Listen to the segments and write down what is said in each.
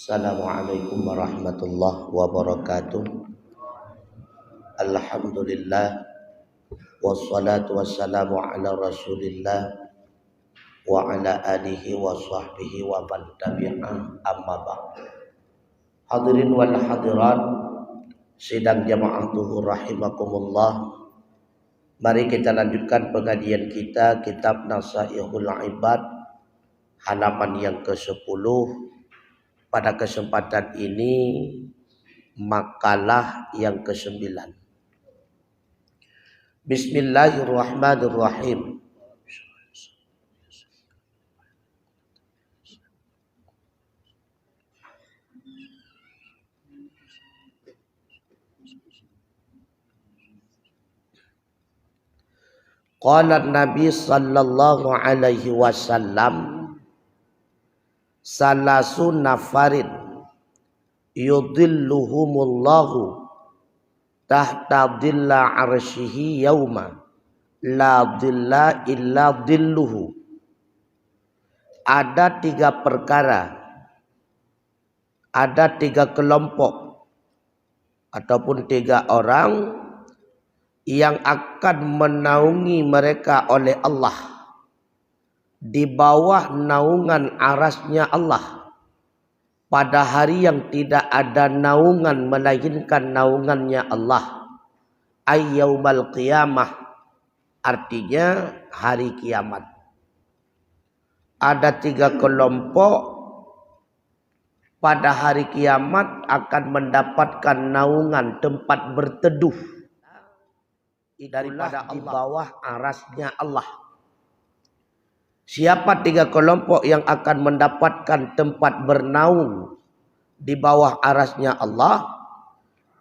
Assalamualaikum warahmatullahi wabarakatuh. Alhamdulillah wassalatu wassalamu ala Rasulillah wa ala alihi wa sahbihi wa man tabi'ah amma ba'd. Hadirin wal hadirat sidang jamaah zuhur rahimakumullah. Mari kita lanjutkan pengajian kita kitab Nasaihul Ibad halaman yang ke-10. Pada kesempatan ini makalah yang ke-9. Bismillahirrahmanirrahim. Qala Nabi sallallahu alaihi wasallam salasun nafarin yudhilluhumullahu tahta dhilla arsyihi yauma la dhilla illa dhilluhu. Ada 3 perkara, ada 3 kelompok ataupun 3 orang yang akan menaungi mereka oleh Allah di bawah naungan arasnya Allah pada hari yang tidak ada naungan melainkan naungannya Allah, ayyaumal qiyamah, artinya hari kiamat. Ada 3 kelompok pada hari kiamat akan mendapatkan naungan tempat berteduh daripada di bawah arasnya Allah. Siapa 3 kelompok yang akan mendapatkan tempat bernaung di bawah arasnya Allah?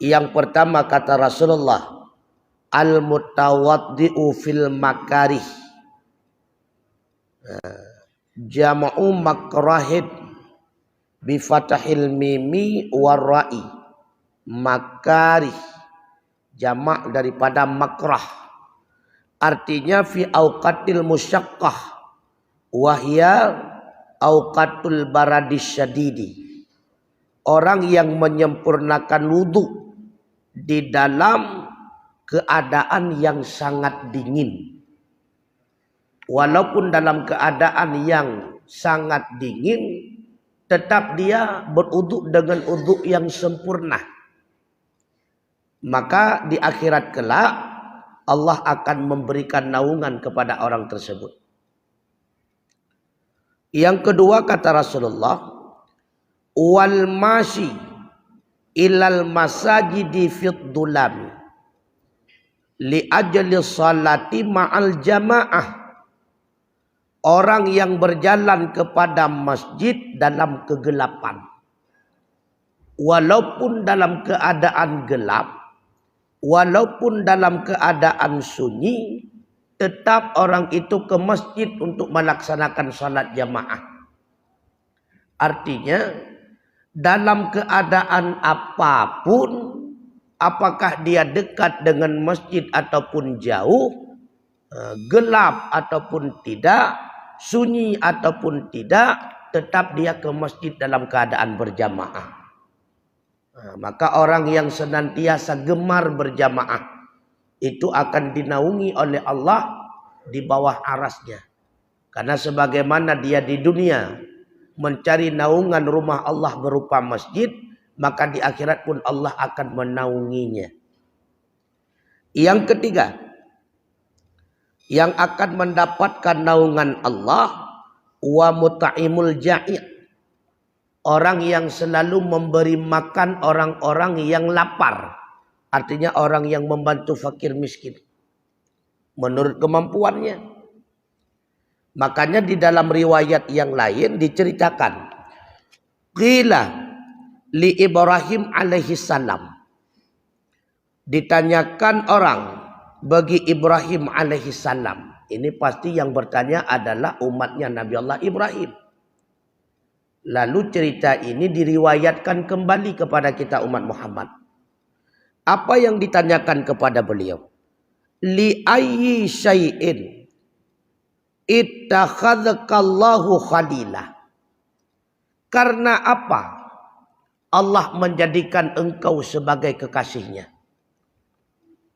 Yang pertama kata Rasulullah, al-mutawaddi'u fil makarih. Jama'u makrahid bi fathil mimi warra'i. Makarih jamak daripada makrah. Artinya fi auqatil musyaqqah wahya auqatul baradis syadidi. Orang yang menyempurnakan wudu di dalam keadaan yang sangat dingin. Walaupun dalam keadaan yang sangat dingin, tetap dia berwudu dengan wudu yang sempurna. Maka di akhirat kelak Allah akan memberikan naungan kepada orang tersebut. Yang kedua kata Rasulullah, wal masyi ilal masajidi fid dulam li ajli salati ma'al jamaah. Orang yang berjalan kepada masjid dalam kegelapan, walaupun dalam keadaan gelap, walaupun dalam keadaan sunyi, tetap orang itu ke masjid untuk melaksanakan salat jamaah. Artinya dalam keadaan apapun, apakah dia dekat dengan masjid ataupun jauh, gelap ataupun tidak, sunyi ataupun tidak, tetap dia ke masjid dalam keadaan berjamaah. Maka orang yang senantiasa gemar berjamaah itu akan dinaungi oleh Allah di bawah arasnya. Karena sebagaimana dia di dunia mencari naungan rumah Allah berupa masjid, maka di akhirat pun Allah akan menaunginya. Yang ketiga, yang akan mendapatkan naungan Allah, wa muta'imul ja'i', orang yang selalu memberi makan orang-orang yang lapar. Artinya orang yang membantu fakir miskin menurut kemampuannya. Makanya di dalam riwayat yang lain diceritakan, qila li Ibrahim alaihi salam, ditanyakan orang bagi Ibrahim alaihi salam. Ini pasti yang bertanya adalah umatnya Nabi Allah Ibrahim. Lalu cerita ini diriwayatkan kembali kepada kita umat Muhammad. Apa yang ditanyakan kepada beliau? Li ayyi syai'in ittakhadhakallahu khalila. Karena apa Allah menjadikan engkau sebagai kekasihnya?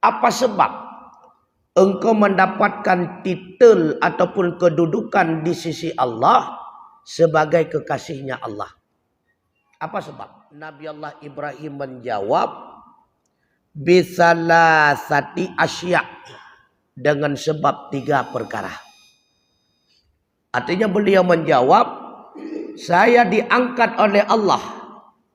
Apa sebab engkau mendapatkan titel ataupun kedudukan di sisi Allah sebagai kekasihnya Allah? Apa sebab? Nabi Allah Ibrahim menjawab, bisalasati asya, dengan sebab 3 perkara. Artinya beliau menjawab, saya diangkat oleh Allah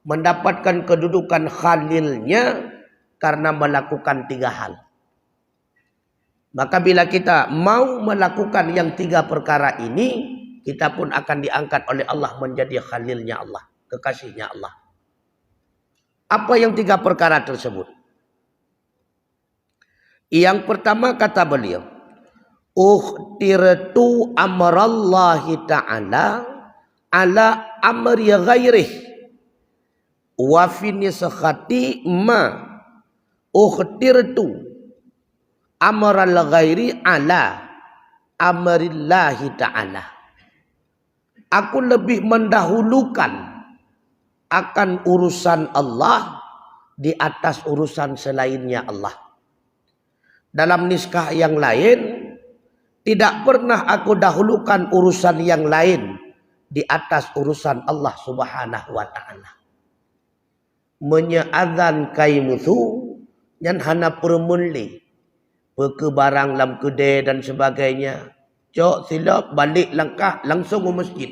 mendapatkan kedudukan khalilnya karena melakukan 3 hal. Maka bila kita mau melakukan yang 3 perkara ini, kita pun akan diangkat oleh Allah menjadi khalilnya Allah, kekasihnya Allah. Apa yang 3 perkara tersebut? Yang pertama kata beliau, ukhtirtu amrallahi ta'ala ala amri ghairih wa fi niskhati ma ukhtirtu amral ghairi ala amrillahi ta'ala. Aku lebih mendahulukan akan urusan Allah di atas urusan selainnya Allah. Dalam niskah yang lain, tidak pernah aku dahulukan urusan yang lain di atas urusan Allah Subhanahu wa ta'ala. Menyeadzan kaimutu yang hana permunli ke barang lam kedai dan sebagainya. Cok silap balik langkah langsung ke masjid.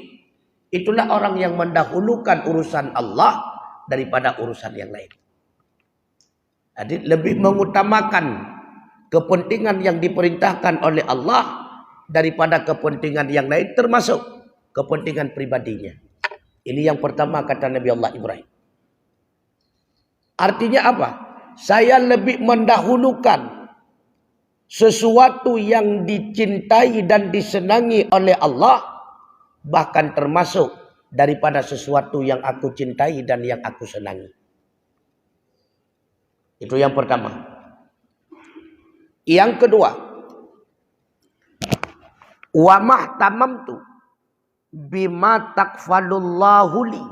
Itulah orang yang mendahulukan urusan Allah daripada urusan yang lain. Jadi lebih mengutamakan kepentingan yang diperintahkan oleh Allah daripada kepentingan yang lain, termasuk kepentingan pribadinya. Ini yang pertama kata Nabi Allah Ibrahim. Artinya apa? Saya lebih mendahulukan sesuatu yang dicintai dan disenangi oleh Allah, bahkan termasuk daripada sesuatu yang aku cintai dan yang aku senangi. Itu yang pertama. Yang kedua, wa mahtamamtu bima takfalullahu li.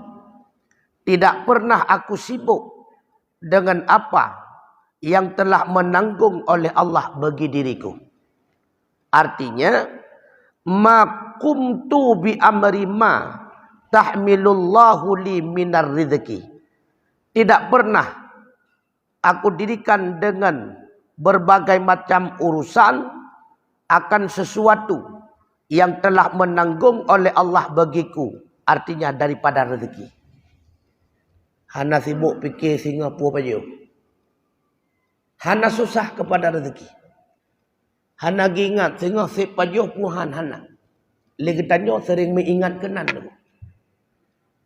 Tidak pernah aku sibuk dengan apa yang telah menanggung oleh Allah bagi diriku. Artinya, ma qumtu bi amri ma tahmilullahu li minar rizki. Tidak pernah aku dirikan dengan berbagai macam urusan akan sesuatu yang telah menanggung oleh Allah bagiku. Artinya daripada rezeki. Hana sibuk fikir Singapura pajo. Hana susah kepada rezeki. Hana ingat Singapura pajo puhan hana. Lagi tanya sering mengingat kenan tu.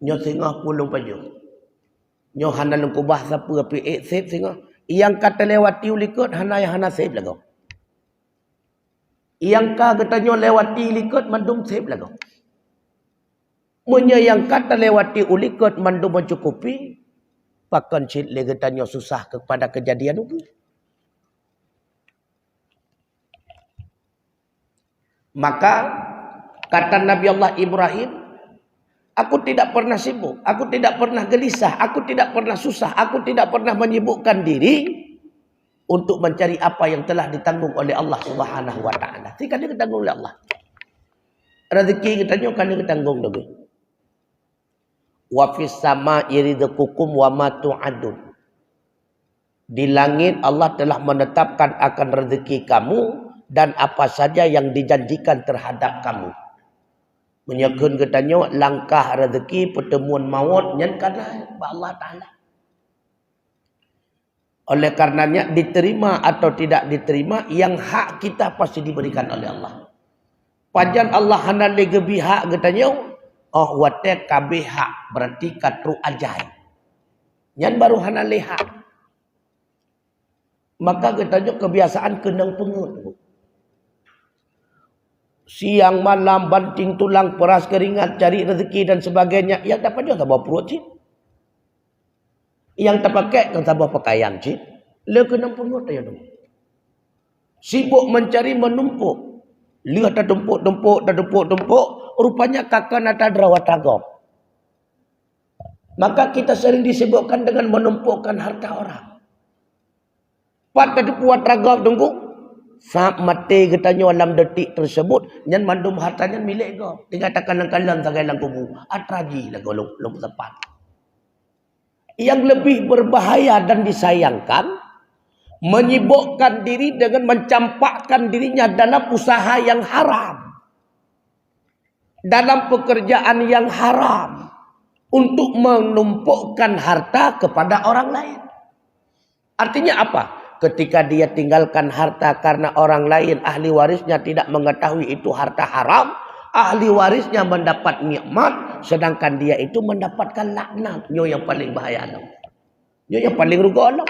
Nyo Singapura pulung pajo. Nyo hana lengku bahasa apa sip Singapura. Yang kata lewati ulikut hana yang hana save lagu. Yang katanya lewati ulikut mandum save lagu. Munya yang kata lewati ulikut mandum mencukupi, pakan cit le katanya susah kepada kejadian itu. Maka kata Nabi Allah Ibrahim, aku tidak pernah sibuk, aku tidak pernah gelisah, aku tidak pernah susah, aku tidak pernah menyibukkan diri untuk mencari apa yang telah ditanggung oleh Allah Subhanahu wa ta'ala. Jika dia ditanggung oleh Allah. Rezeki katanya kan dia ditanggung dulu. Wa fis sama'i rizqukum wa ma tu'adun. Di langit Allah telah menetapkan akan rezeki kamu dan apa saja yang dijanjikan terhadap kamu. Menyakun katanya langkah rezeki pertemuan maut yang karena Allah Ta'ala. Oleh karenanya diterima atau tidak diterima, yang hak kita pasti diberikan oleh Allah. Pajan Allah hana legebi hak katanya, oh wate kabeh hak, berarti katru ajai. Yang baru hana leha. Maka katanya kebiasaan kenang pengut. Siang malam banting tulang peras keringat cari rezeki dan sebagainya. Yang dapat juga tak bawa perut cik. Yang tak pakai kan tak bawa pakaian cik. Le kena perut ya dong. Sibuk mencari menumpuk. Lihat dah tumpuk. Rupanya kakak nata derawat agam. Maka kita sering disibukkan dengan menumpukkan harta orang. Pada puat ragam tunggu. Saat mati katanya dalam detik tersebut, nyan mandum hartanya milik kau. Dikatakan langkalan sagai lang kubu. Atraji lah kau long tepat. Yang lebih berbahaya dan disayangkan, menyibukkan diri dengan mencampakkan dirinya dalam usaha yang haram. Dalam pekerjaan yang haram. Untuk menumpukkan harta kepada orang lain. Artinya apa? Ketika dia tinggalkan harta karena orang lain, ahli warisnya tidak mengetahui itu harta haram, ahli warisnya mendapat nikmat, sedangkan dia itu mendapatkan laknat. Nyo yang paling bahaya alam. Nyo yang paling rugi alam.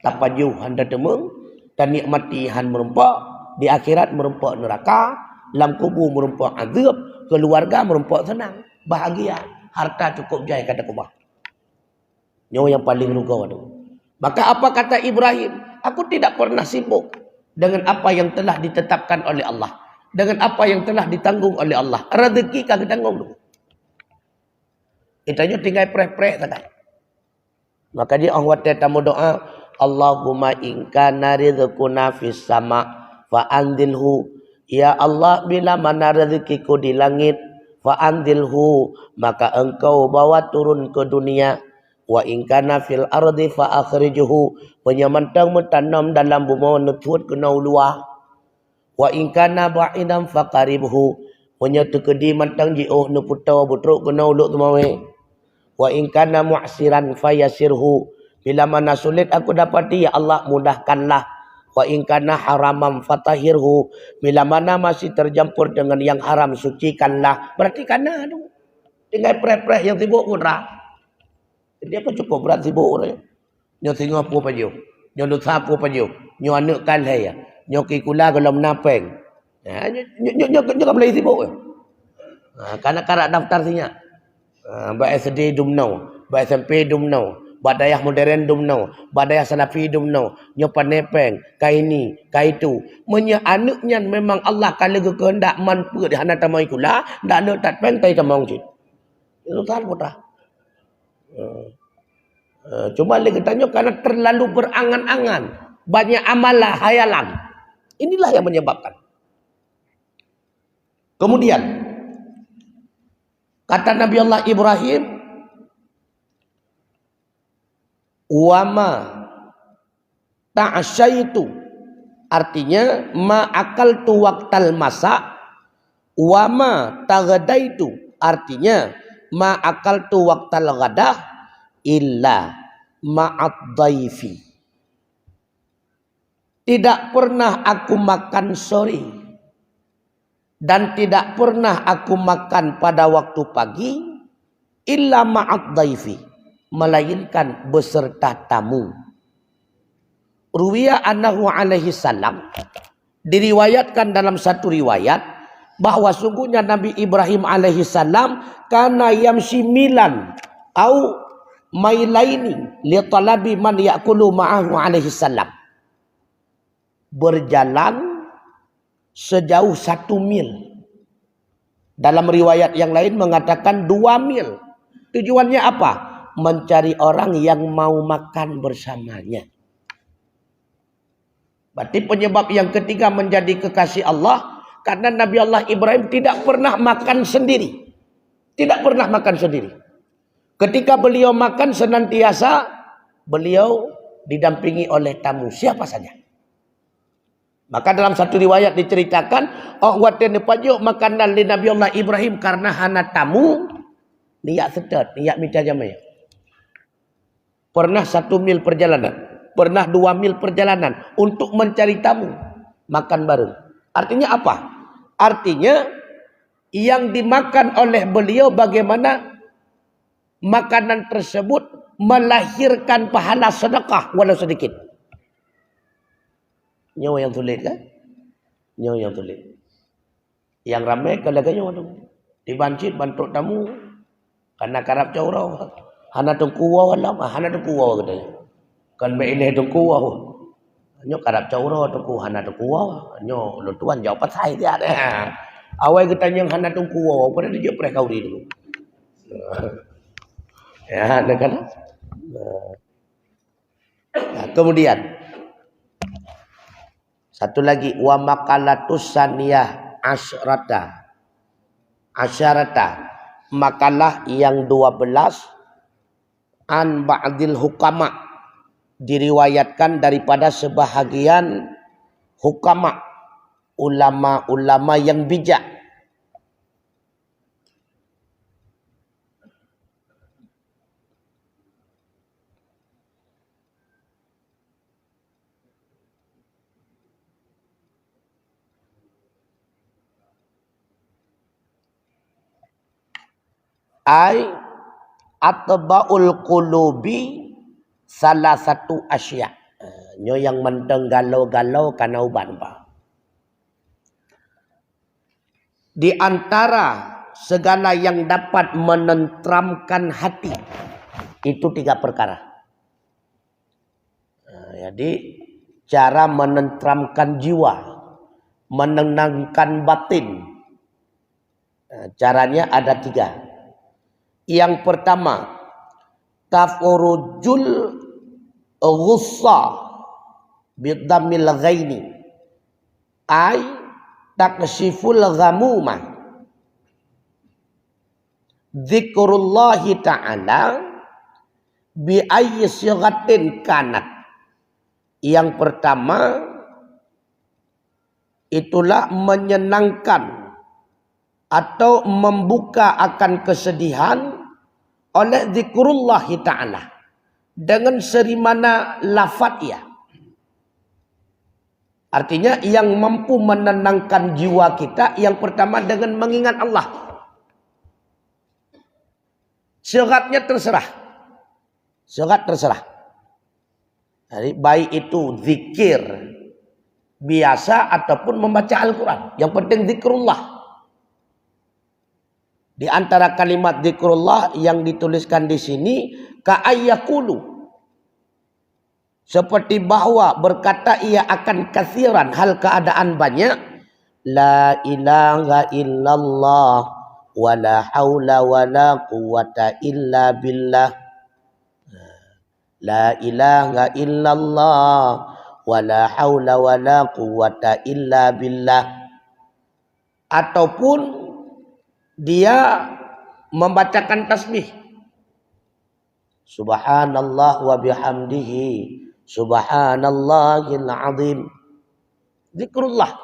Tapaju handa temung dan nikmati han merempak, di akhirat merempak neraka, dalam kubur merempak azab, keluarga merempak senang, bahagia, harta cukup jaya kata kubah. Nyo yang paling rugi alam. Maka apa kata Ibrahim? Aku tidak pernah sibuk dengan apa yang telah ditetapkan oleh Allah. Dengan apa yang telah ditanggung oleh Allah. Rezeki kagak tanggung dulu. Itanya tinggal preh-preh tadi. Maka dia orang wate tamu doa. Allahumma inkana rizquna fis sama fa'andilhu. Ya Allah, bila mana rezekiku di langit, fa'andilhu. Maka engkau bawa turun ke dunia. Wa ingkana fil ardi fa akhrijuhu, penyamantang mentanam dalam bumi netut kena luar. Wa ingkana ba'idan fa qaribhu, penyetekedi mantang jiuh ne putau butruk kena uluk tumawe. Wa ingkana mu'siran fa yasirhu, bila mana sulit aku dapati ya Allah mudahkanlah. Wa ingkana haramam fatahirhu, bila mana masih tercampur dengan yang haram sucikanlah. Berarti kana tu tinggal preh-preh yang sibuk murah. Dia pun cukup berat sibuk orang. Nyo tengok apa paju. Nyo lusa apa paju. Nyo anak kalai ya. Nyo kikula kalau menapeng. Ya, nyo kan boleh sibuk. Kanak-kanak daftar sinya. Baik SD dumnau, baik SMP dumnau, badayah modern dumnau, badayah salafi dumnau. Nyo panepeng, kai ni, kai tu. Menya anaknya memang Allah kalau kehendak manpu di hana tamai kula, ndak nak tak peng tai tamang cit. Itu kan putra. Cuma lagi tanya karena terlalu berangan-angan, banyak amalah hayalan. Inilah yang menyebabkan. Kemudian kata Nabi Allah Ibrahim, wama ta'asyaitu, artinya ma akaltu waqtal masa, wama taghadaitu, artinya ma akaltu waqtal ghadah illa ma'ad dhaifi. Tidak pernah aku makan sore dan tidak pernah aku makan pada waktu pagi illa ma'ad dhaifi, melainkan beserta tamu. Ruwiya annahu alaihi salam, diriwayatkan dalam satu riwayat bahwa sungguhnya Nabi Ibrahim alaihi salam kana yamshi milan au mailaini li talabi man ya'kulu ma'ahu alaihi salam, berjalan sejauh 1 mil. Dalam riwayat yang lain mengatakan 2 mil. Tujuannya apa? Mencari orang yang mau makan bersamanya. Berarti penyebab yang ketiga menjadi kekasih Allah karena Nabi Allah Ibrahim tidak pernah makan sendiri. Tidak pernah makan sendiri. Ketika beliau makan senantiasa beliau didampingi oleh tamu siapa saja. Maka dalam satu riwayat diceritakan, oh waten pajuk makanan li Nabi Allah Ibrahim karena hana tamu niat setet, niat minta jamai. Pernah 1 mil perjalanan, pernah 2 mil perjalanan untuk mencari tamu makan bareng. Artinya apa? Artinya yang dimakan oleh beliau bagaimana makanan tersebut melahirkan pahala sedekah walau sedikit. Nyawa yang sulit kan? Nyawa yang sulit. Yang ramai kalaganya tu di bancit bantuk tamu karena karap caurau. Hana tungku wala, hana tungku wa katanya. Kan beile tungku wa. Nyo karap caurau tungku hana tungku wa. Nyo lo tuan jauh pasai dia. Awai katanya hana tungku wa, pada dia preh kau dulu. Ya, kan? Nah, kemudian satu lagi wa makalatus saniyah asyarata makalah yang 12 an ba'dil hukama diriwayatkan daripada sebahagian hukama, ulama-ulama yang bijak. Atba'ul qulubi salah satu asya. Nyo yang menteng galau-galau kana uban pa. Di antara segala yang dapat menentramkan hati itu 3 perkara. Jadi cara menentramkan jiwa, menenangkan batin. Caranya ada 3. Yang pertama, tafurujul ghussa bidhammil ghaini ay takshiful ghamuma dzikrullahi ta'ala bi ayyi sighatin kanat. Yang pertama itulah menyenangkan atau membuka akan kesedihan oleh zikrullahi ta'ala dengan serimana lafaz ya. Artinya yang mampu menenangkan jiwa kita yang pertama dengan mengingat Allah. Syaratnya terserah. Syarat terserah. Jadi baik itu zikir biasa ataupun membaca Al-Quran. Yang penting zikrullah. Di antara kalimat zikrullah yang dituliskan di sini ka'ayyakulu. Seperti bahwa berkata ia akan kathiran hal keadaan banyak. La ilaha illallah wa la hawla wa la quwata illa billah. La ilaha illallah wa la hawla wa la quwata illa billah. Ataupun dia membacakan tasbih. Subhanallah wa bihamdihi subhanallahil azim. Zikrullah.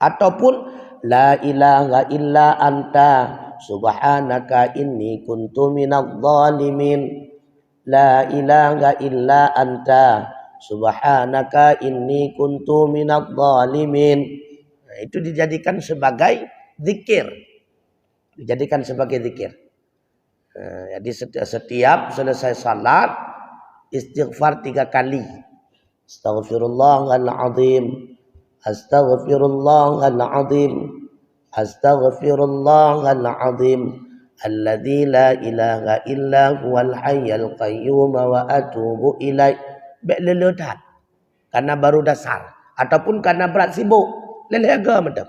Ataupun la ilaha illa anta subhanaka inni kuntu minadh dhalimin. La ilaha illa anta subhanaka inni kuntu minadh dhalimin. Nah, itu dijadikan sebagai zikir. Dijadikan sebagai zikir. Jadi setiap selesai salat istighfar 3 kali. Astaghfirullahaladzim. Astaghfirullahaladzim. Astaghfirullahaladzim. Alladzi la ilaha illa huwal hayyul qayyum wa atubu ilaih. Beleledat. Karena baru dasar ataupun karena berat sibuk. Lelega macam.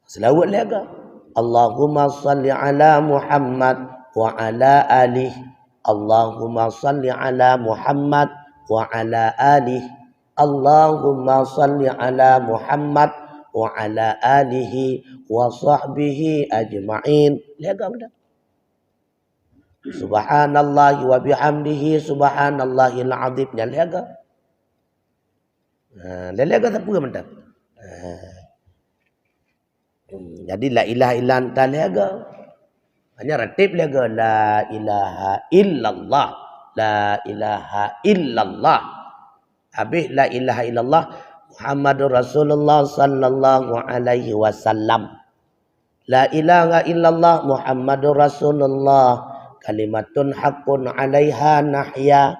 Selawat lega. Allahumma salli ala Muhammad wa ala alih. Allahumma salli ala Muhammad wa ala alih. Allahumma salli ala Muhammad wa ala alihi wa sahbihi ajma'in. Lega benda. Subhanallah wa bihamdihi subhanallahil azim. Lega. Lega tak apa benda. Jadi la ilaha illa anta lega. Hanya ratib lega la ilaha illallah. La ilaha illallah. Habis la ilaha illallah Muhammadur Rasulullah sallallahu alaihi wasallam. La ilaha illallah Muhammadur Rasulullah kalimatun haqqun 'alaiha nahya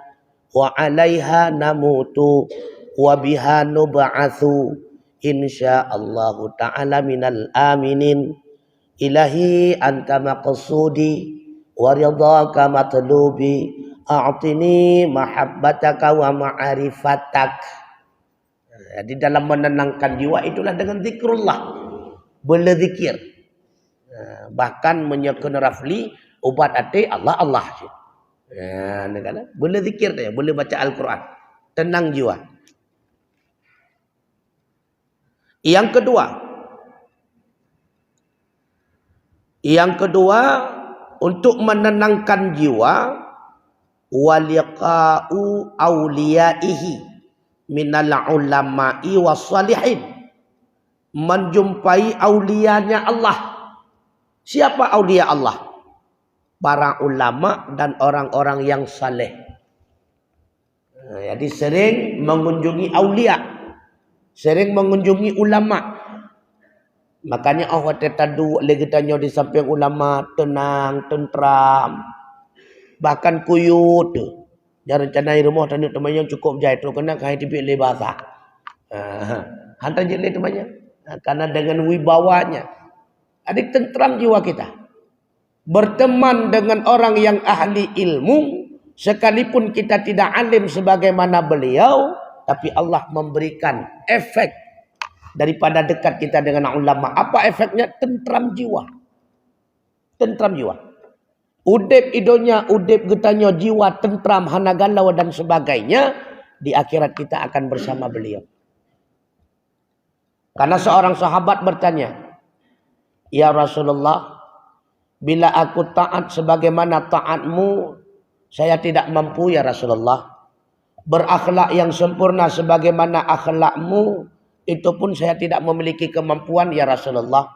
wa 'alaiha namutu wa biha nub'atsu. Insyaallah ta'ala minal aminin. Ilahi anta maqsudi wa ridhaka matlubi. A'tini mahabbataka wa ma'rifatak. Jadi dalam menenangkan jiwa itulah dengan zikrullah. Berzikir. Bahkan menyekun rafli ubat hati Allah Allah. Boleh zikir dia, boleh baca Al-Quran. Tenang jiwa. Yang kedua untuk menenangkan jiwa, waliqa'u awliyaihi minal ulama'i wassalihin. Menjumpai aulianya Allah. Siapa aulia Allah? Para ulama dan orang-orang yang saleh. Jadi sering mengunjungi aulia, sering mengunjungi ulama. Makanya awak tadu lagi tanya di samping ulama tenang, tentram, bahkan kuyut. Jangan rencanai rumah tanya temannya cukup jahit tu kena kahit tipik lebasa. Hantar je temannya. Karena dengan wibawanya, adik tentram jiwa kita. Berteman dengan orang yang ahli ilmu, sekalipun kita tidak alim sebagaimana beliau, tapi Allah memberikan efek daripada dekat kita dengan ulama. Apa efeknya? Tentram jiwa. Tentram jiwa. Udip idonya, udip getanya jiwa, tentram, hana galau dan sebagainya. Di akhirat kita akan bersama beliau. Karena seorang sahabat bertanya, ya Rasulullah, bila aku taat sebagaimana taatmu, saya tidak mampu ya Rasulullah. Berakhlak yang sempurna sebagaimana akhlakmu, itu pun saya tidak memiliki kemampuan ya Rasulullah.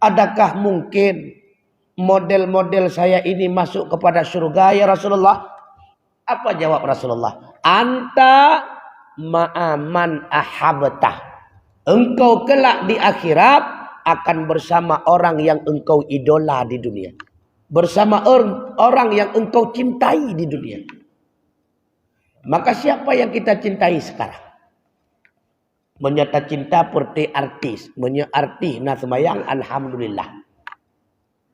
Adakah mungkin model-model saya ini masuk kepada surga ya Rasulullah? Apa jawab Rasulullah? Anta ma'aman ahabtah. Engkau kelak di akhirat akan bersama orang yang engkau idola di dunia. Bersama orang yang engkau cintai di dunia. Maka siapa yang kita cintai sekarang? Menyata cinta seperti artis. Arti na semayang, alhamdulillah.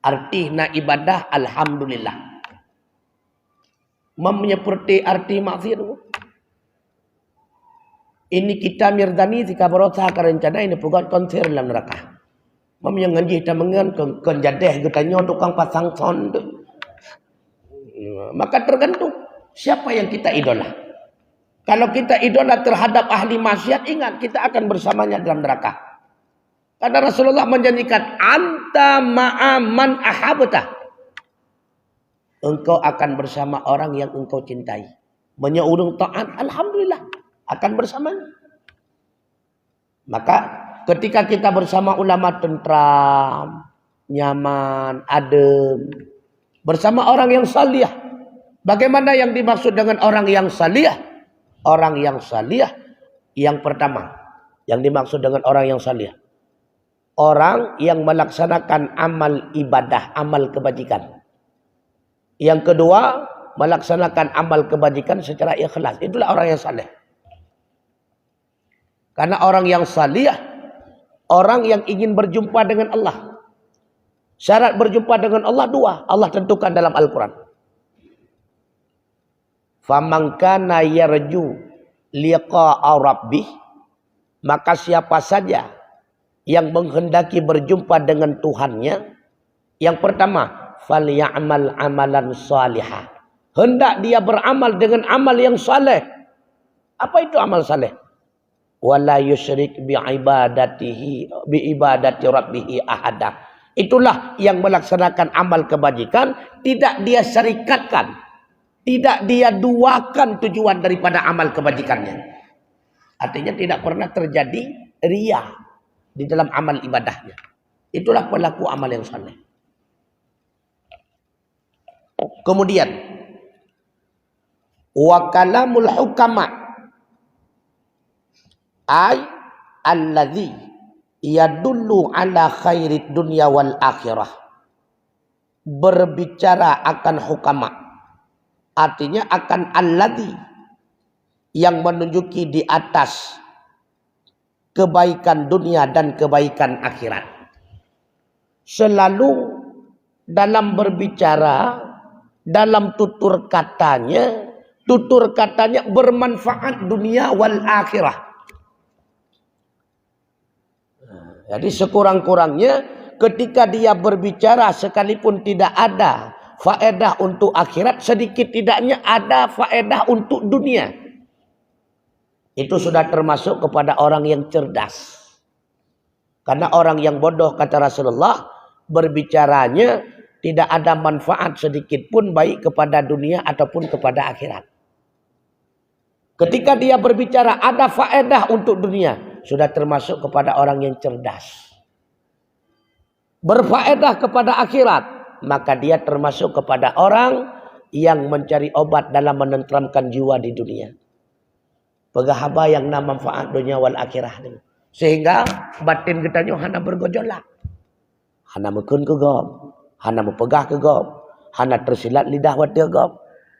Arti na ibadah, alhamdulillah. Seperti arti maksiat. Ini kita mirdani jika berusaha kerencana ini bukan konser dalam neraka. Yang ngaji kita mengen kenjadeh getanya tukang pasang sound. Maka tergantung siapa yang kita idola. Kalau kita idola terhadap ahli maksiat, ingat kita akan bersamanya dalam neraka. Karena Rasulullah menjanjikan anta ma'aman ahabtah. Engkau akan bersama orang yang engkau cintai. Menyeurung taat, alhamdulillah. Akan bersamanya. Maka ketika kita bersama ulama tentram, nyaman, adem, bersama orang yang salih. Bagaimana yang dimaksud dengan orang yang salih? Orang yang salih yang pertama, yang dimaksud dengan orang yang salih, orang yang melaksanakan amal ibadah, amal kebajikan. Yang kedua, melaksanakan amal kebajikan secara ikhlas. Itulah orang yang salih. Karena orang yang salih, orang yang ingin berjumpa dengan Allah. Syarat berjumpa dengan Allah dua. Allah tentukan dalam Al-Quran. Faman kana yarju liqa'a rabbih, maka siapa saja yang menghendaki berjumpa dengan Tuhannya, yang pertama, falyamal amalan salihah. Hendak dia beramal dengan amal yang saleh. Apa itu amal saleh? Wala yusyrik bi ibadati rabbih ahada. Itulah yang melaksanakan amal kebajikan, tidak dia syarikatkan, tidak dia duakan tujuan daripada amal kebajikannya. Artinya tidak pernah terjadi riya di dalam amal ibadahnya. Itulah pelaku amal yang saleh. Kemudian wa kalamul hukama ay alladhi yadullu ala khairid dunya wal akhirah. Berbicara akan hukama, artinya akan alladhi, yang menunjuki di atas kebaikan dunia dan kebaikan akhirat. Selalu dalam berbicara, dalam tutur katanya bermanfaat dunia wal akhirah. Jadi sekurang-kurangnya ketika dia berbicara sekalipun tidak ada faedah untuk akhirat, sedikit tidaknya ada faedah untuk dunia. Itu sudah termasuk kepada orang yang cerdas. Karena orang yang bodoh, kata Rasulullah, berbicaranya tidak ada manfaat sedikit pun baik kepada dunia ataupun kepada akhirat. Ketika dia berbicara ada faedah untuk dunia, sudah termasuk kepada orang yang cerdas. Berfaedah kepada akhirat, maka dia termasuk kepada orang yang mencari obat dalam menenteramkan jiwa di dunia. Pegahaba yang nama manfaat dunia wal akhirah. Sehingga batin kita ni hana bergejolak. Hana mekun ke gom, hana mepegah ke gom, hana tersilat lidah wadah gom.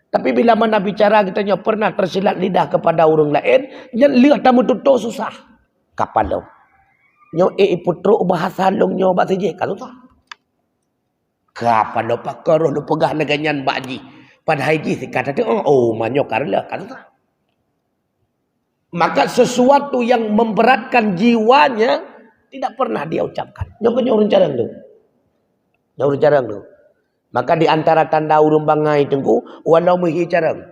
Tapi bila mana bicara kita ni pernah tersilat lidah kepada orang lain, yang lihat tamu tutup susah. Kapan lo? Nyo putru bahasa long nyo bahasa je kalau tak. Kapan lo pakar lo pegah neganyan bakji. Padahal ji kata tu manyo karla kalau tak. Maka sesuatu yang memberatkan jiwanya tidak pernah dia ucapkan. Nyo orang jarang tu. Nyo orang jarang tu. Maka di antara tanda urung bangai tengku walau mihi jarang,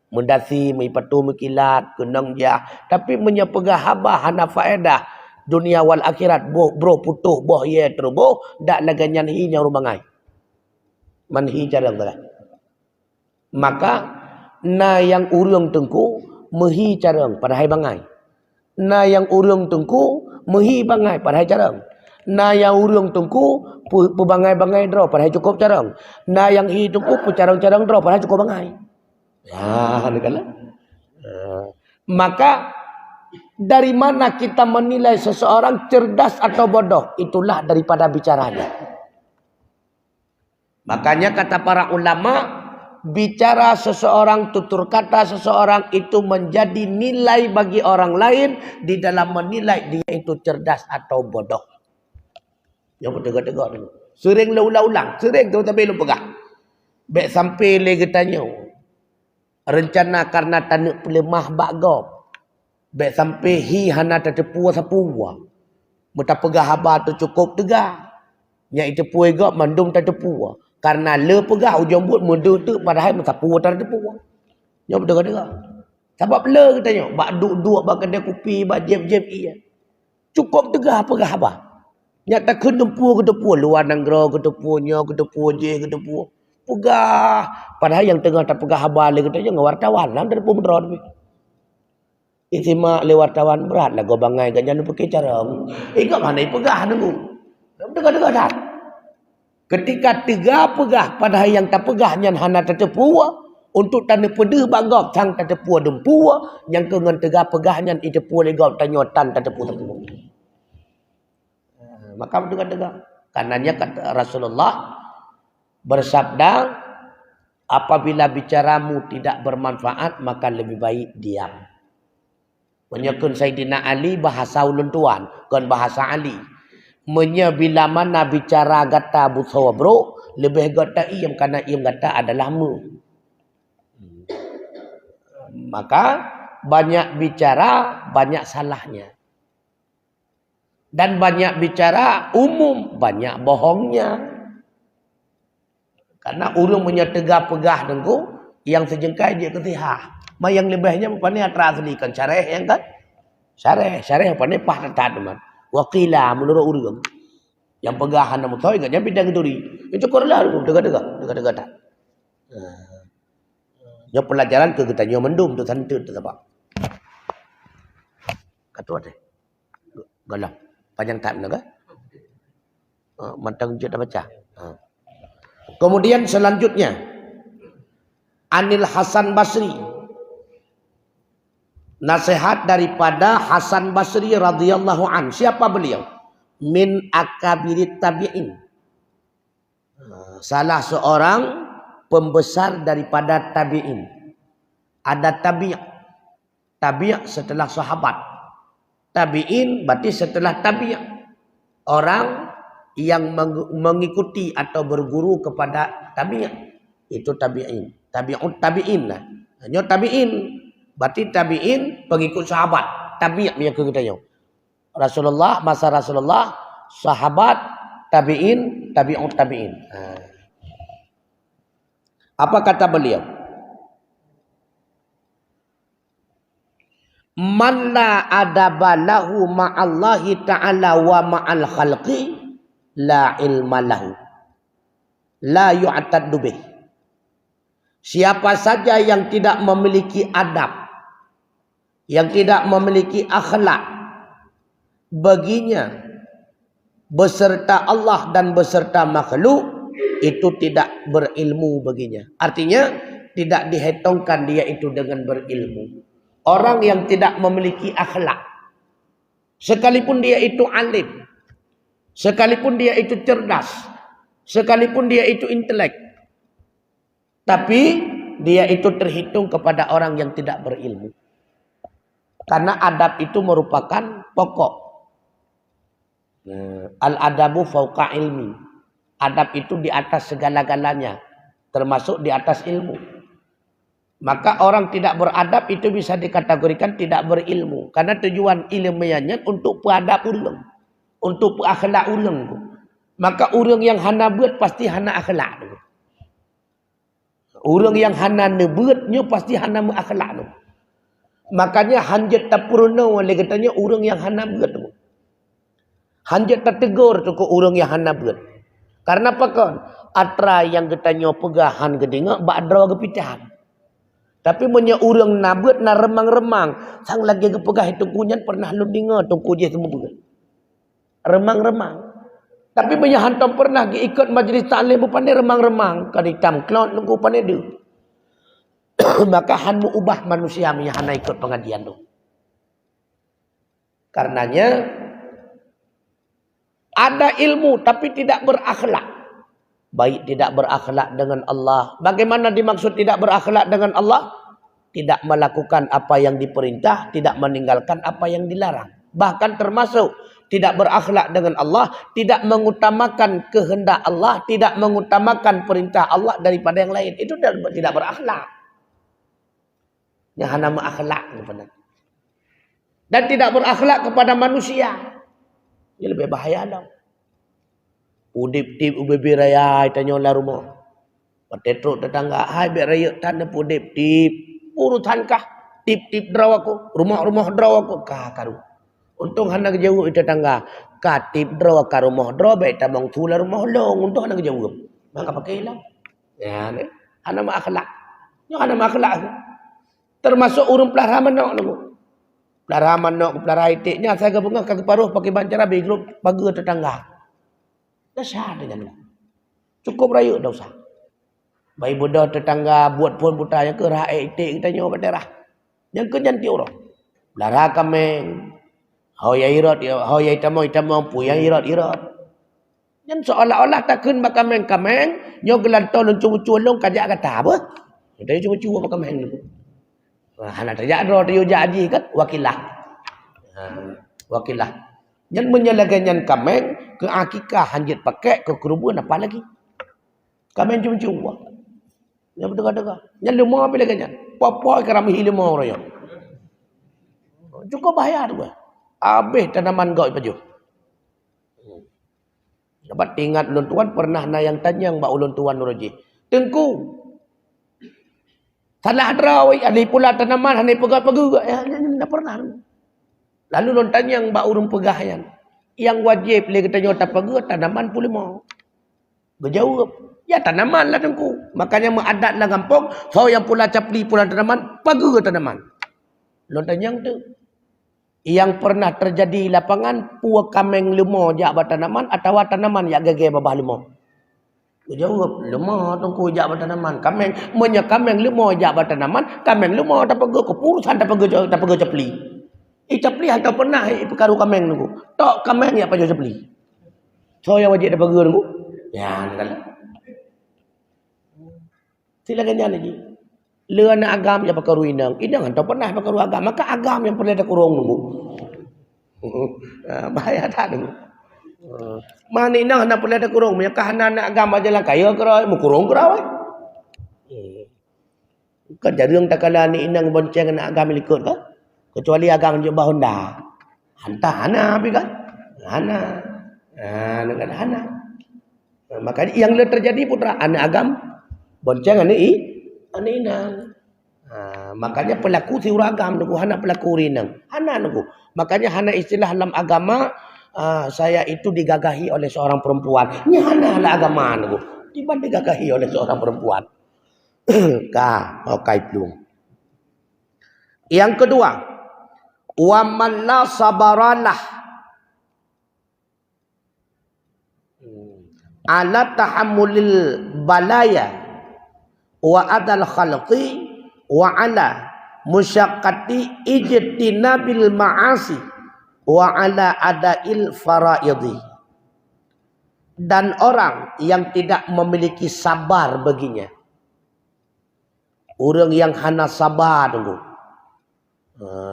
mendasi, mipatu, mikilat, kenang jah. Tapi menyepegah haba hana faedah dunia wal akhirat. Bro putuh boh ye teruboh. Dak laganyan hi nyau bangai. Manhi jarang dah. Maka na yang urung tengku mehi jarang padahal bangai. Na yang urung tengku mehi bangai padahal jarang. Na yang urung tengku bangai-bangai draw padahal cukup jarang. Na yang hi tengku carang-carang draw padahal cukup bangai. Ya, maka dari mana kita menilai seseorang cerdas atau bodoh? Itulah daripada bicaranya. Makanya kata para ulama, bicara seseorang, tutur kata seseorang itu menjadi nilai bagi orang lain di dalam menilai dia itu cerdas atau bodoh. Yang bertegak-tegak dulu. Sering ulang-ulang, sering tu tapi lu pegah. Baik sampai lagi tanya. Rencana karena tanuk pelemah bagop. Baik sampai hi hana tertepua sapua. Mata pegah haba tu cukup tegak. Nya itu puai gop mandum tertepua. Karena le pegah ujung but muda tu padahal sapua tertepua. Nya bertegak-tegak. Sebab le katanya, bak duk-duk bak kedai kopi, bak jeb-jeb iya. Cukup tegak pegah haba. Nya tak kedepua luar nanggro kedepuanya kedepu. Pegah. Padahal yang tengah tak pegah haba le katanya wartawan lah dari pemudra tu. Isimak le wartawan berat lah go bangai ganyan pakai cara. Ikut mana pegah nunggu. Tegak-tegak dah. Ketika tiga pegah padahal yang tak pegahnya hana tertepua untuk tanda pedih bagop sang tertepua dempua yang kengan tegak pegahnya itu pua legau tanyotan tertepua. Maka tegak-tegak. Karenanya kata Rasulullah bersabda, apabila bicaramu tidak bermanfaat maka lebih baik diam. Menyekun Sayyidina Ali bahasa ulun tuan, kan bahasa Ali. Bila mana bicara gata busawa bro, lebih gata iem karena iem gata adalah mu. Maka banyak bicara banyak salahnya. Dan banyak bicara umum banyak bohongnya. Karena urung punya tegak-pegah dengku yang sejengkai dia ketihah. Yang lebihnya apa ni atraslikan syarah yang kan? Syarah apa ni pahatan teman. Waqila menurut urung yang pegahan nama toy kan yang bidang duri. Itu korlah dekat-dekat. Nya pelajaran ke kita nyo mendum tu santet tu apa. Katu ada. Galah. Panjang tak naga. Mantang je dah baca. Kemudian selanjutnya Anil Hasan Basri. Nasihat daripada Hasan Basri radhiyallahu an. Siapa beliau? Min akabirit tabi'in. Salah seorang pembesar daripada tabi'in. Ada tabi'. Tabi' setelah sahabat. Tabi'in berarti setelah tabi'. Orang yang mengikuti atau berguru kepada tabi'. Itu tabi'in. Tabi'in lah. Hanya tabi'in. Berarti tabi'in pengikut sahabat. Tabi' punya kita. Masa Rasulullah sahabat, tabi'in, tabi'ut tabi'in. Apa kata beliau? Man la adaba lahu ma'allahi ta'ala wa ma'al khalqi la ilma lahu la yu'taddu bih. Siapa saja yang tidak memiliki adab, yang tidak memiliki akhlak baginya beserta Allah dan beserta makhluk, itu tidak berilmu baginya. Artinya tidak dihitungkan dia itu dengan berilmu. Orang yang tidak memiliki akhlak, sekalipun dia itu alim, sekalipun dia itu cerdas, sekalipun dia itu intelek, tapi dia itu terhitung kepada orang yang tidak berilmu. Karena adab itu merupakan pokok. Al-adabu fauqa ilmi. Adab itu di atas segala-galanya, termasuk di atas ilmu. Maka orang tidak beradab itu bisa dikategorikan tidak berilmu. Karena tujuan ilmiahnya untuk peradab ulang, untuk akhlak ulang. Maka orang yang hana buat pasti hana akhlak. Orang yang hana nebuatnya pasti hana akhlak. Makanya hanjat tak purna oleh katanya orang yang hana buat. Hanjat tak tegur tu ke orang yang hana buat. Karena apa kan? Atra yang katanya pegahan gedengak bakdra kepitahan. Tapi punya orang nabut na remang-remang. Sang lagi kepegah itu kunyan pernah lu dengar tungku je semua bukan. Remang-remang. Tapi punya hantam pernah ikut majlis taklim pandai remang-remang. Kan hitam klot nunggu pandai dia. Maka han mu ubah manusia punya hana ikut pengajian tu. Karenanya ada ilmu tapi tidak berakhlak. Baik tidak berakhlak dengan Allah. Bagaimana dimaksud tidak berakhlak dengan Allah? Tidak melakukan apa yang diperintah, tidak meninggalkan apa yang dilarang. Bahkan termasuk tidak berakhlak dengan Allah, tidak mengutamakan kehendak Allah, tidak mengutamakan perintah Allah daripada yang lain. Itu tidak berakhlak. Yang nama akhlak. Dan tidak berakhlak kepada manusia. Ini lebih bahaya tau. Udip-tip ubebi raya tanya lah rumah. Patetruk tetangga, hai biar raya tanda udip-tip. Urusankah tip-tip draw aku, rumah-rumah draw aku karu. Untung hana jauh itu tetangga. Ka tip draw ka rumah draw baik tamang tula rumah long untung hana jauh. Maka pakailah. Ya, ne. Hana ma akhlak. Yo hana ma akhlak. Termasuk urang pelihara manok nunggu. Pelihara manok, pelihara itiknya saya gabungkan kaki paruh pakai bancara bagi grup bagi tetangga. Dah sah dengan cukup raya dah usah. Bayi bodoh tetangga buat pun buta yang ke rakyat itik kita nyawa berderah. Yang ke janti orang. Lara kameng. Hau ya irat, hau ya itamau pu yang irat. Yang seolah-olah takkan bakameng kameng. Nyawa gelan tolong cuma-cuma kajak kata apa. Kita cuma-cuma bakameng dulu. Anak tajak roh dia jadi kan wakilah. Wakilah. Yang menyalagannya kameng ke akikah hanjit pakai ke kerubun apa lagi? Kameng cuma-cuma. Yang berdekat-dekat. Yang lemah apa lagi? Papa kerami lemah orang yang. Cukup bahaya tu. Habis tanaman kau baju. Dapat ingat ulun tuan pernah na yang tanya mbak ulun tuan Nuroji. Tengku. Salah drawai ani pula tanaman ani pegat-pegat. Ya, tidak pernah. Lalu ulun tanya mbak urung pegahan. Yang wajib le katanya tak pegat tanaman pula mau. Berjawab. Ya tanaman lah tengku. Makanya mengadat lah gampang. So yang pula capli pula tanaman. Pagi tanaman. Lontan yang tu. Yang pernah terjadi lapangan. Puak kameng lemah jak tanaman. Atau tanaman yang gagai babah lemah. Jawab. Lemah tengku jak tanaman. Kameng. Menya kameng lemah jak tanaman. Kameng lemah tak pagi. Kepurusan tak pagi capli. Capli hantar pernah. Perkaru kameng tengku. Tak kameng yang pagi capli. So yang wajib tak pagi tengku. Ya ni kalau. Silakan jalan lagi. Lena agam yang pakai inang. Inang entah pernah pakai agam. Maka agam yang pernah ada kurung nunggu. Bahaya tak nunggu. Mana inang hendak pernah ada kurung. Maka anak agam aja lah kaya kerai. Mau kurung kerai. Kan jarang tak kala ni inang bonceng anak agam ikut kan. Kecuali agam jumpa Honda. Hantar anak habis kan. Anak. Dengan anak. Makanya yang terjadi putra anak agam bonceng ane inang. Makanya pelaku si uragam nugu hana pelaku rinang. Hana nugu. Makanya hana istilah dalam agama saya itu digagahi oleh seorang perempuan. Ini hana lah agama nugu. Tiba digagahi oleh seorang perempuan. Okai belum. Yang kedua, wa man la sabaralah ala tahammulil balaya wa adal khalqi wa ala musyaqqati ijtinabil ma'asi wa ala adail faraidhi. Dan orang yang tidak memiliki sabar baginya, orang yang hana sabar tunggu,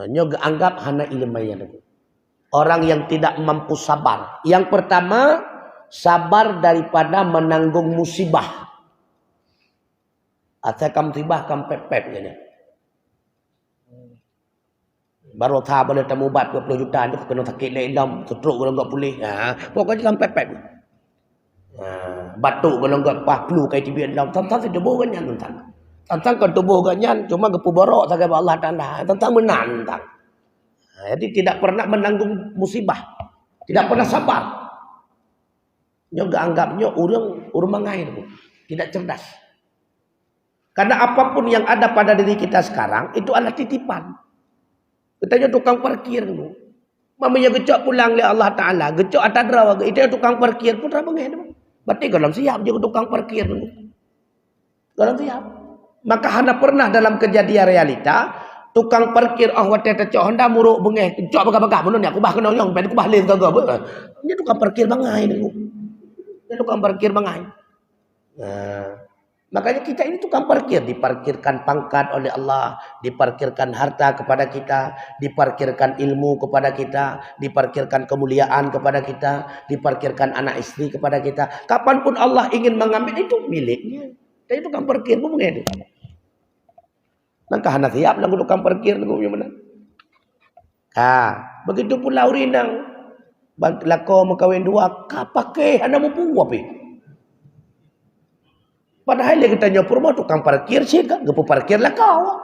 nyoga anggap hana ilmaya tunggu. Orang yang tidak mampu sabar. Yang pertama, sabar daripada menanggung musibah. Atau kam tibah kam pep-pep gini. Baru tha boleh temu bat 20 juta tu kena sakit lelam, stroke kalau enggak pulih. Pokoknya kam pep-pep. Batuk kalau enggak pahlu kai tibian dalam tentang tubuh ganyan tentang. Tentang kan tubuh ganyan cuma gepu borok sagai Allah Taala. Tentang menang tentang. Jadi tidak pernah menanggung musibah. Tidak pernah sabar. Nyoga anggapnya orang mangai tu. Tidak cerdas. Karena apapun yang ada pada diri kita sekarang itu adalah titipan. Katanya tukang parkir tu. Mamanya gecok pulang oleh Allah Taala, gecok atas draw itu tukang parkir pun ra mangai tu. Berarti kalau siap je tukang parkir tu. Kalau siap. Maka hana pernah dalam kejadian realita tukang parkir wate tecok Honda muruk bengeh gecok bagah-bagah mun ni aku bah kena nyong pen aku bah len gagah. Dia tukang parkir bangai tu. Dia tukang parkir bangai. Makanya kita ini tukang parkir, diparkirkan pangkat oleh Allah, diparkirkan harta kepada kita, diparkirkan ilmu kepada kita, diparkirkan kemuliaan kepada kita, diparkirkan anak istri kepada kita. Kapanpun Allah ingin mengambil itu miliknya. Tapi tukang parkir pun mengenai itu. Langkah hana siap lagu tukang parkir lagu mana? Begitu pula urinang. Lako makawin dua, kapake hana mampu apa? Padahal dia katanya purma tukang parkir sih kan, gepu parkir lah kau.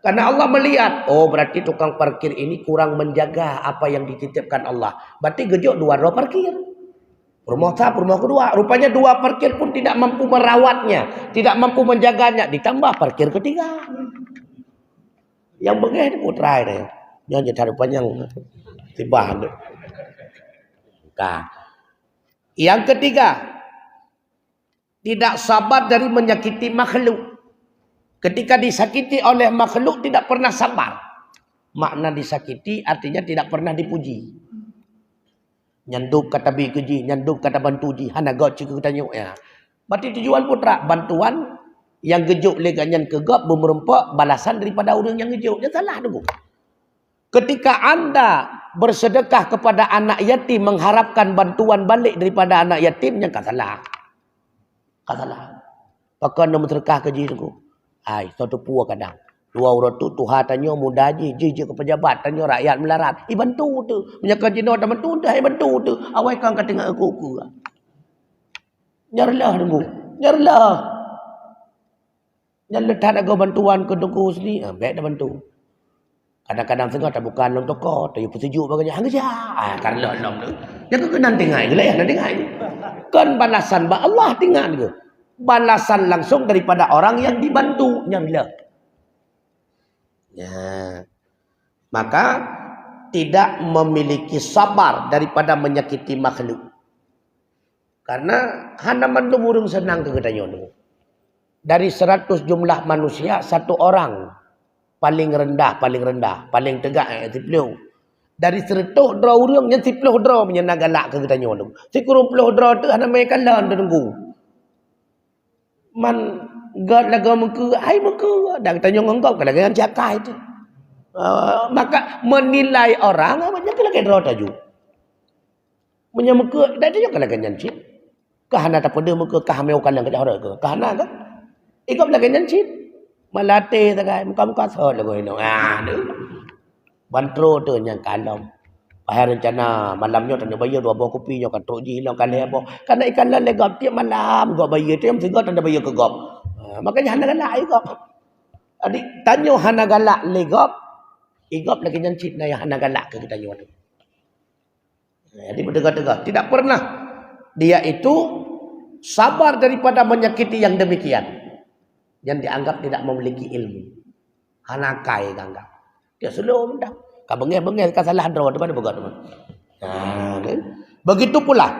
Karena Allah melihat, berarti tukang parkir ini kurang menjaga apa yang dititipkan Allah. Berarti gejok dua parkir. Purma kedua, rupanya dua parkir pun tidak mampu merawatnya, tidak mampu menjaganya, ditambah parkir ketiga. Yang begini putra ini, yang jadi rupanya tiba. Yang ketiga, tidak sabar dari menyakiti makhluk. Ketika disakiti oleh makhluk tidak pernah sabar. Makna disakiti artinya tidak pernah dipuji. Nyanduk kata bikeji, nyanduk kata bantuji, hana gak cikgu tanya ya. Berarti tujuan putra bantuan yang gejuk leganyan kegap bermerempak balasan daripada orang yang gejuk. Dia salah dulu. Ketika anda bersedekah kepada anak yatim mengharapkan bantuan balik daripada anak yatim, yang tak salah. Katalah. Pakai nama terkah kerja tu. Satu puas kadang. Dua orang tu Tuhan tanya muda je ke pejabat tanya rakyat melarat. Bantu tu. Menyakkan jina dah bantu dah bantu tu. Awak kan kata dengan aku. Nyarlah tunggu. Nyarlah. Nyarlah tak ada bantuan ke tunggu sini. Baik dah bantu. Kadang-kadang tengah tak bukan long toko. Tak pun sejuk baganya. Hang kerja. Kan long tu. Jangan kena tengai ke lah. Tengai. Kan balasan Allah tinggal ke. Balasan langsung daripada orang yang dibantu. Nyamlah. Ya. Maka tidak memiliki sabar daripada menyakiti makhluk. Karena hana mandu burung senang ke katanya. Dari 100 jumlah manusia, satu orang paling rendah, paling tegak tiploh. Dari 100 draw urang yang tiploh draw menyenang galak ke katanya tu. Si 20 draw tu hana mai kalan tunggu. Man god laga muka, ai muka dah katanya ngongkok kalau dengan cakai tu. Maka menilai orang banyak lagi draw taju. Menyamuka dah dia kalau dengan cip. Kahana tak pada muka kah meu kalang ke dah ke. Kahana kan? Ikut lagi dengan cip. Malate takai muka-muka sol lagu ini. Bantro tu yang kalom. Bahaya rencana malamnya tanda bayar 2 buah kopi nyo kan tok ji hilang kali apa. Karena ikan lele gap tiap malam gap bayar tu yang tiga tanda bayar ke gap. Makanya hana galak ai gap. Adik tanya hana galak le gap. Igap lagi nyancit na yang hana galak ke kita nyo tu. Jadi berdegar-degar tidak pernah dia itu sabar daripada menyakiti yang demikian. Yang dianggap tidak memiliki ilmu. Hana kai anggap. Dia slow mendak. Kau bengel-bengel kau salah draw depan begat teman. Kan? Begitu pula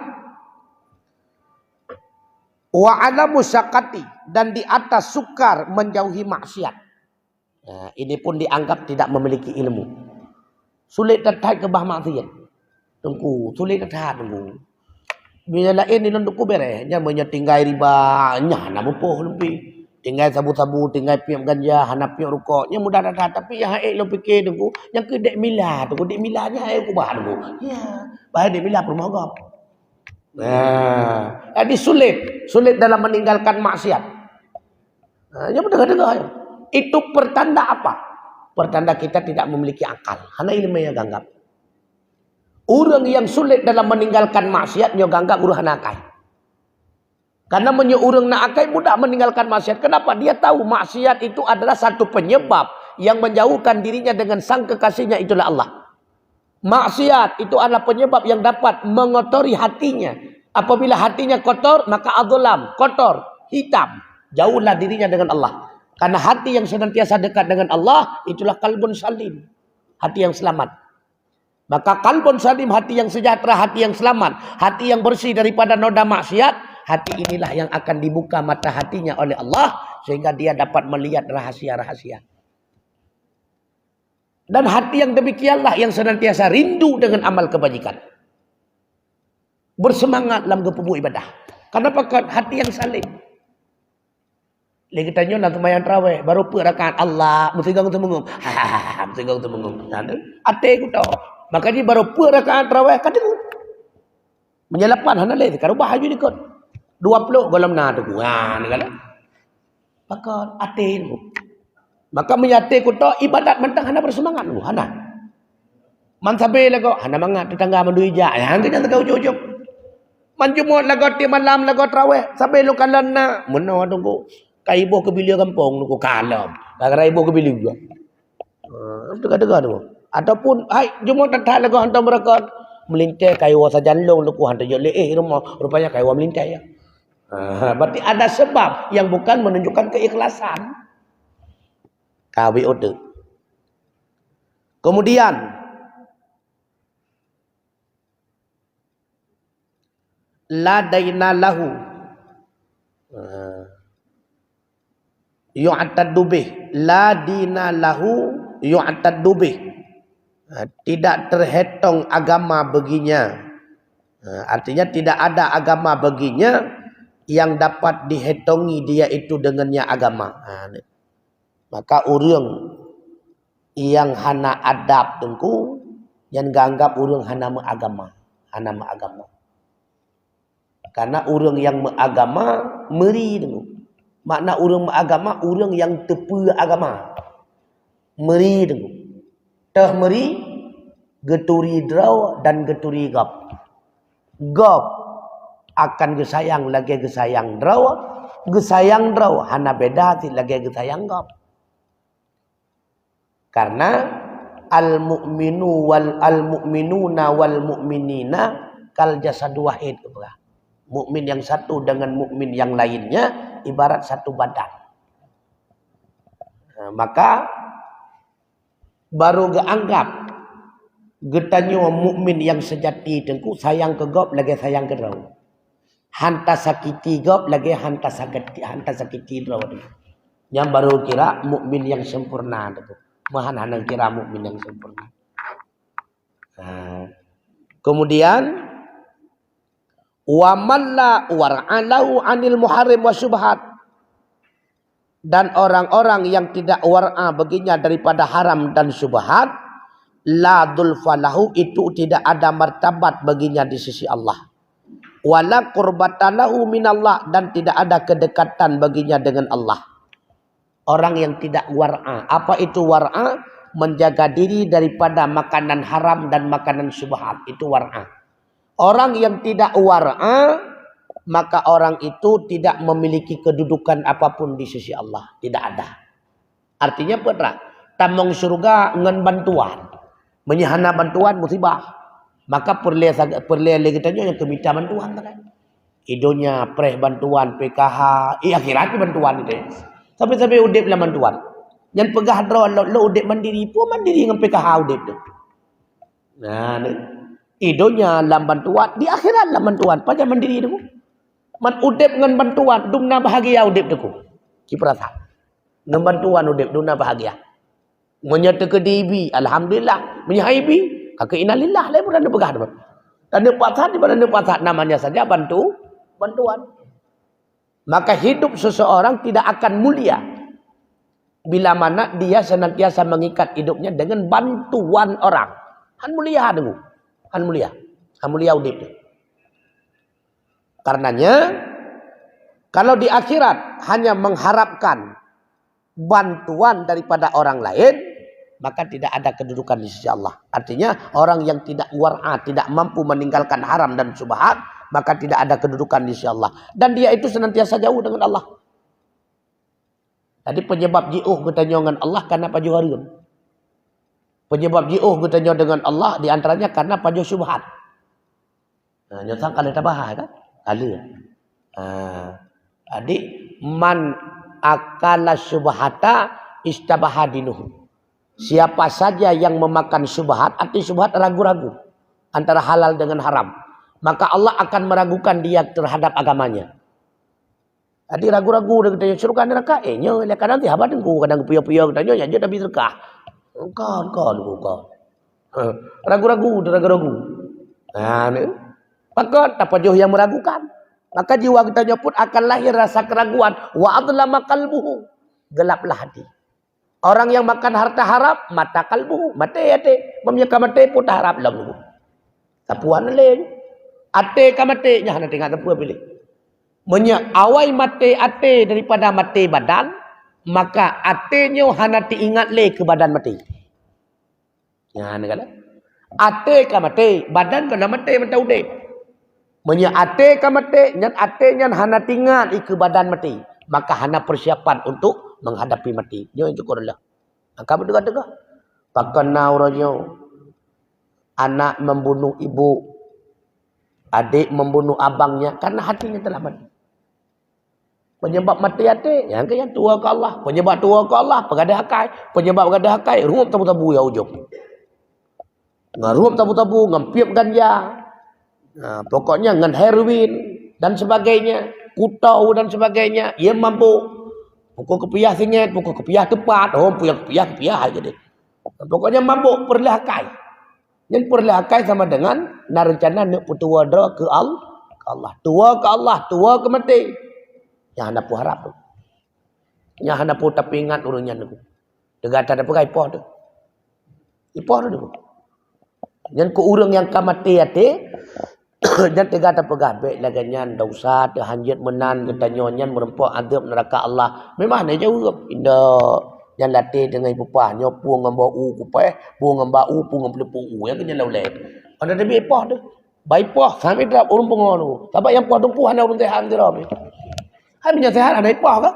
wa ala musyaqati dan di atas sukar menjauhi maksiat. Ini pun dianggap tidak memiliki ilmu. Sulit tertarik ke bah maksiat. Tunggu, sulit tertarik tunggu. Bila lain ni nundukku beres, nya menyetinggai riba, nya nak bupoh lebih. Tinggal sabu-sabu, tinggal piam ganja, hana piam rokok. Yang mudah dah tapi yang haik lo fikir tunggu, yang ke dek mila tunggu, dek milanya haik ku bah tunggu. Ya, bah dek mila perumah gap. Jadi sulit dalam meninggalkan maksiat. Yang dengar-dengar. Itu pertanda apa? Pertanda kita tidak memiliki akal. Hana ilmu yang ganggap. Orang yang sulit dalam meninggalkan maksiat, nyo ganggap guru hana akal. Karena orang nak akai mudah meninggalkan maksiat. Kenapa? Dia tahu maksiat itu adalah satu penyebab yang menjauhkan dirinya dengan sang kekasihnya, itulah Allah. Maksiat itu adalah penyebab yang dapat mengotori hatinya. Apabila hatinya kotor, maka adzulam, kotor, hitam. Jauhlah dirinya dengan Allah. Karena hati yang senantiasa dekat dengan Allah, itulah qalbun salim. Hati yang selamat. Maka qalbun salim, hati yang sejahtera, hati yang selamat. Hati yang bersih daripada noda maksiat. Hati inilah yang akan dibuka mata hatinya oleh Allah. Sehingga dia dapat melihat rahasia-rahasia. Dan hati yang demikianlah yang senantiasa rindu dengan amal kebajikan. Bersemangat dalam gepubu ibadah. Kenapa? Hati yang salim. Lagi tanya nak sembahyang tarawih, baru per rakaat Allah, mesti gang temengum. Mesti gang temengum. Ate ku tahu. Makanya baru per rakaat tarawih kadang menyelapan hana le, karo bahaju ni kot. 20 golom na tu. Ni kala. Maka ate ku. Maka menyate ku tahu ibadat mentang hana bersemangat ku, hana. Man sabe lago hana mangat tetangga mandui ja. Hang kita tegau ujuk-ujuk. Manjumut lago ti malam lago tarawih, sabe lu kalan na. Meno tunggu. Kaibo ke bilia kampung nuku kalam. Kaibo ke bilia juga. Dengar-dengar tu. Ataupun hai jumut tak lagu hantar mereka melintai kaiwa sajan long nuku hantar je rumah rupanya kaiwa melintai ya. Berarti ada sebab yang bukan menunjukkan keikhlasan. Kawi ode. Kemudian ladaina lahu yu'taddu bih, la dina lahu yu'taddu bih. Tidak terhitung agama baginya. Artinya tidak ada agama baginya yang dapat dihitungi dia itu dengannya agama. Maka orang yang hana adab tengku, yang ganggap orang hana agama, hana agama. Karena orang yang agama meri tengku. Makna orang agama, orang yang tepu agama. Meri tengok. Teh meri, geturi draw dan geturi gap. Gap akan gesayang lagi gesayang draw. Gesayang draw. Hana beda lagi gesayang gap. Karena al-mu'minuna wal mu'minina kal jasadu wahid. Mukmin yang satu dengan mukmin yang lainnya ibarat satu badan. Maka baru geanggap getanyo mukmin yang sejati tengku sayang ke gop lagi sayang ke draw. Hanta sakiti gop lagi hanta sakiti draw. Yang baru kira mukmin yang sempurna tu. Mahan hanang kira mukmin yang sempurna. Kemudian wa man la war'alahu 'anil muharrim wa syubhat, dan orang-orang yang tidak war'a baginya daripada haram dan syubhat, la dzulfalahu, itu tidak ada martabat baginya di sisi Allah, wala qurbatalahu minallah, dan tidak ada kedekatan baginya dengan Allah. Orang yang tidak war'a, apa itu war'a? menjaga diri daripada makanan haram dan makanan syubhat. Itu war'a. Orang yang tidak war'a, maka orang itu tidak memiliki kedudukan apapun di sisi Allah. Tidak ada. Artinya apa? Tamong surga ngan bantuan. Menyahana bantuan musibah. Maka perlu lagi tanya yang keminta bantuan kan. Idonya preh bantuan PKH, akhirat bantuan itu. Sampai-sampai udip lah bantuan. Yang pegah draw lo udip mandiri pun mandiri dengan PKH udip tu. Nah, idonya lam bantuan di akhirat lah bantuan. Pakai mandiri tu. Man udip dengan bantuan, dumna bahagia udip tu. Kiprasa. Dengan bantuan udip dumna bahagia. Menyata ke DB, alhamdulillah. Menyahaibi, kakak inalillah lah pun ada pegah tu. Tanda pasat di mana pasat namanya saja bantuan. Maka hidup seseorang tidak akan mulia bila mana dia senantiasa mengikat hidupnya dengan bantuan orang. Han mulia dulu. Han mulia udip. Karenanya kalau di akhirat hanya mengharapkan bantuan daripada orang lain, maka tidak ada kedudukan di sisi Allah. Artinya orang yang tidak war'a, tidak mampu meninggalkan haram dan syubhat, maka tidak ada kedudukan di sisi Allah. Dan dia itu senantiasa jauh dengan Allah. Jadi penyebab ji'uh bertanya dengan Allah karena paju haram. Penyebab ji'uh bertanya dengan Allah di antaranya karena paju syubhat. Nah, nyata kalau tak bahas kan? Kali. Jadi man akala syubhata istabaha dinuhu. Siapa saja yang memakan syubhat, arti syubhat ragu-ragu antara halal dengan haram, maka Allah akan meragukan dia terhadap agamanya. Jadi ragu-ragu dia kata suruh kan neraka, nya kadang dia apa dengku, kadang puyah-puyah katanya ya tapi sedekah. Kau. Ragu-ragu. Nah, maka apa jauh yang meragukan? Maka jiwa kitanya pun akan lahir rasa keraguan. Wa adlama qalbuhu, gelaplah hati. Orang yang makan harta haram, mata kalbu, mate. Memnyaka mate pun harap lagu. Tapuan lain. Ate ka mate nya hana tengah tapua pilih. Menya awai mate ate daripada mate badan, maka atenya hana diingat le ke badan mate. Ya hana kala. Ate ka mate, badan kana mate mata udip. Menya ate ka mate, nyan atenya hana tingat ke badan mate, maka hana persiapan untuk menghadapi mati. Dia itu korela. Maka berdega-dega. Pakana orangnya. Anak membunuh ibu. Adik membunuh abangnya. Karena hatinya telah mati. Penyebab mati hati. Yang tua ke Allah. Penyebab tua ke Allah. Pegadai hakai. Penyebab pegadai hakai. Rup tabu-tabu ya ujung. Ngarup tabu-tabu. Ngempiap ganja. Nah, pokoknya ngan heroin. Dan sebagainya. Kutau dan sebagainya. Ia mampu. Pukul kepiah singit, pukul kepiah tepat. Oh, kepiah aja deh. Pokoknya mabuk perlahakai. Yang perlahakai sama dengan narencana nak putua doa ke Allah. Tua ke Allah, tua ke mati. Yang anda pun harap tu. Yang anda pun tapi ingat urunnya tu. Dekat ada pegai ipoh tu. Ipoh tu. Yang ke urung yang ke mati hati. Dan tiga tak pegabek laganyan dosa terhanjit menan ketanyonya merempok adab neraka Allah. Memang dia jauh indah yang latih dengan ibu pahnya puang ngambau kupai, puang ngambau puang ngambau yang kena laulek. Ada lebih ipah tu. Baik pah sampai dah urung pengono. Tapi yang pah tumpu hanya urung sehat tu rabi. Hai punya sehat ada ipah kan?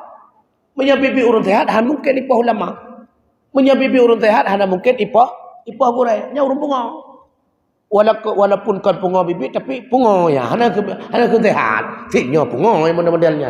Punya pipi urung sehat hanya mungkin ipah ulama. Punya pipi urung sehat hanya mungkin ipah burai. Nya urung pengono. Walaupun kan pungo bibit tapi pungo ya hana ke sehat. Fitnya pungo yang model-modelnya.